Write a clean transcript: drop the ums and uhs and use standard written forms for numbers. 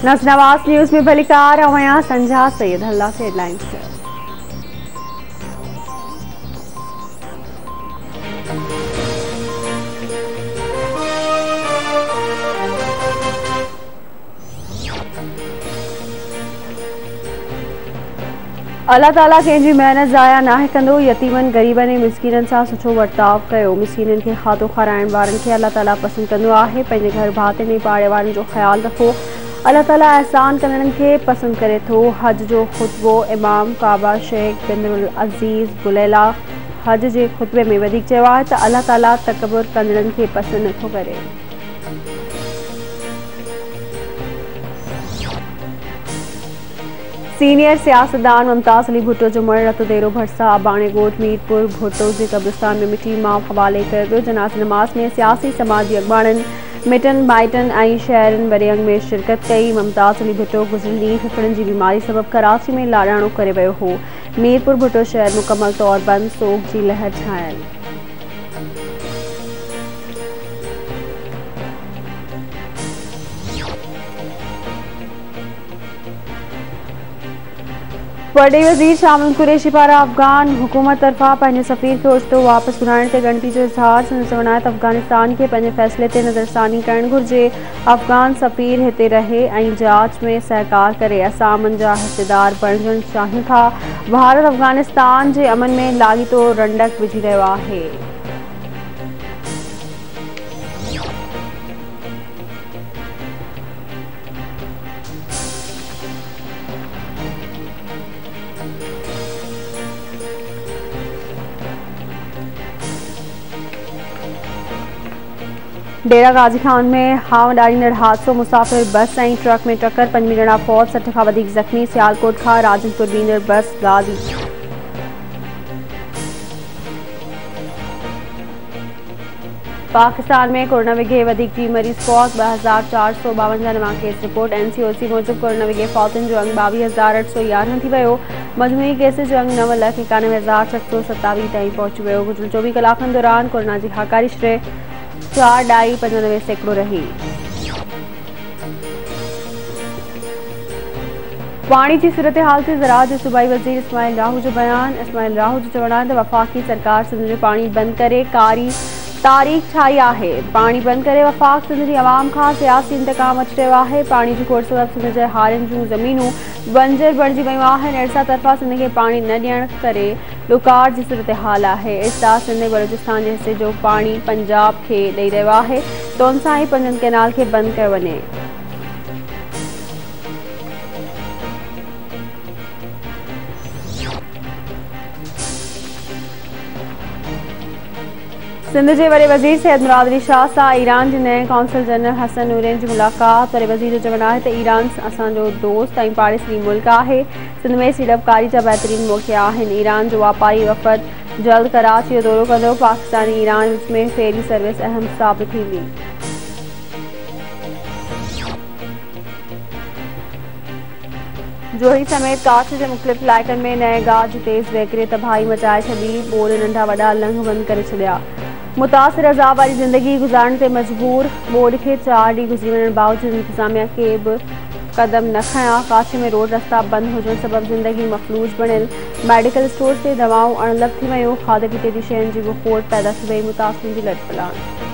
Nawaz news में भलीकार रवैया संझा सैयद हल्ला से हेडलाइंस। अल्लाह ताला कंहिंजी महिनत ज़ाया नाहे कंदो। यतीमनि ग़रीबनि ऐं मिसकीननि सां सुठो वर्ताव कयो। मिसकीननि खे खाधो खाराइण वारनि खे अल्लाह ताला पसंदि कंदो आहे। पंहिंजे घर भातियुनि ऐं पाड़े वारनि जो ख़्यालु रखो। अल्लाह ताला एहसान कंदड़नि खे पसंदि करे थो। हज जो ख़ुतबो इमाम काबा शेख बिन अज़ीज़ बुलैला हज जे ख़ुतबे में वधीक चयो आहे त अल्लाह ताला तकबुर कंदड़नि खे पसंदि नथो करे। सीनियर सियासतदान मुमताज़ अली भुट्टो जो मरण रतो देरो भरसा अबाणे ॻोठ मीरपुर भुट्टो जे क़ब्रिस्तान में मिटी मां हवाले कयो वियो। जनाज़ नमाज़ में सियासी समाजी अॻवाननि मिटनि माइटनि ऐं शहरनि वरियंग में शिरकत कई। मुमताज़ अली भुट्टो गुज़िरियल ॾींहुं फेफड़नि जी बीमारी सबबु कराची में लाॾाणो करे वियो हो। मीरपुर भुट्टो शहर मुकमल तौर बंदि, सोग जी लहर छायल। वॾे वज़ीर शामिल कुरैशी पारां अफ़गान हुकूमत तरफ़ां पंहिंजे सफ़ीर खे ओचितो वापसि घुराइण ते ॻणिती जो इज़हार। संदसि चवणु आहे त अफ़गानिस्तान खे पंहिंजे फ़ैसिले ते नज़रसानी करणु घुरिजे। अफ़गान सफ़ीर हिते रहे ऐं जाच में सहकार करे। असां अमन जा हिस्सेदार बणिजणु चाहियूं था। भारत अफ़गानिस्तान जे अमन में लाॻीतो रंडक विझी रहियो आहे। डेरा गाज़ी खान में हावड़ाईंदड़ हादसो। मुसाफ़िर बस ऐं ट्रक में टक्कर, 5 ॼणा फौत, 60 खां वधीक ज़ख़्मी। सियालकोट खां राजनपुर बींदड़ बस गाज़ी पाकिस्तान में कोरोना विघे वधीक टी मरीज़ फौत, 2452 नवां केस रिपोर्ट। NCOC मूजिबि कोरोना विघे फौतुनि जो अंग 22,811 थी वियो। मजमूई केसिस जो अंग 9,91,627 ताईं पहुची वियो। गुज़िरियल 24 कलाकनि दौरान कोरोना जी हाकारी शरह 4.95% रही। पाणी जी सूरत हाल ते ज़राअत जे सूबाई वज़ीर इस्माइल राहू जो बयान। इस्माइल राहू जो चवणु आहे त वफ़ाक़ी सरकार सिंध जो पाणी बंदि करे कारी तारीख़ ठाही आहे। पाणी बंदि करे वफ़ाक़ सिंध जी अवाम खां सियासी इंतकाम वठी रहियो आहे। पाणी जी खोड़ सबबि सिंध जे हारियुनि जूं ज़मीनूं बंजर बणिजी वियूं आहिनि। इरसा तरफ़ां सिंध खे पाणी न ॾियण करे ॾुकार जी सूरत हाल आहे। इरसा सिंध ऐं बलोचिस्तान जे हिसे जो पाणी पंजाब खे ॾेई रहियो आहे। तोनसा ई पंजनि कैनाल खे बंदि कयो वञे। सिंध जे वॾे वज़ीर सैयद मुराद अली शाह सां ईरान जे नए कौंसल जनरल हसन नूरैन जी मुलाक़ात। वॾे वज़ीर जो चवणु आहे त ईरान असांजो दोस्त ऐं पाड़ेसरी मुल्क आहे। सिंध में सीड़पकारी जा बहितरीन मौक़े आहिनि। ईरान जो वापारी वफ़द जल्द कराची जो दौरो कंदो। पाकिस्तानी ईरान विच में फेरी सर्विस अहम साबित थींदी। जोही समेत काठ जे मुख़्तलिफ़ इलाइक़नि में नए गाह जी तेज़ वेकिरे तबाही मचाए छॾी। ॿोड़ नंढा वॾा लंघ बंदि करे छॾिया। मुतासिर अज़ाब वारी ज़िंदगी गुज़ारण ते मजबूर। ॿोड़ खे 4 ॾींहं गुज़री वञण बावजूदि इंतज़ामिया के बि क़दम न खयां। काशी में रोड रस्ता बंदि हुजण सबबि ज़िंदगी मफ़लूज बणियल। मेडिकल स्टोर ते दवाऊं अणलभ थी वियूं। खाधे पीते जी शयुनि जी बि खोड़ पैदा थी वई। मुतासिरनि जी लॾ पलाण।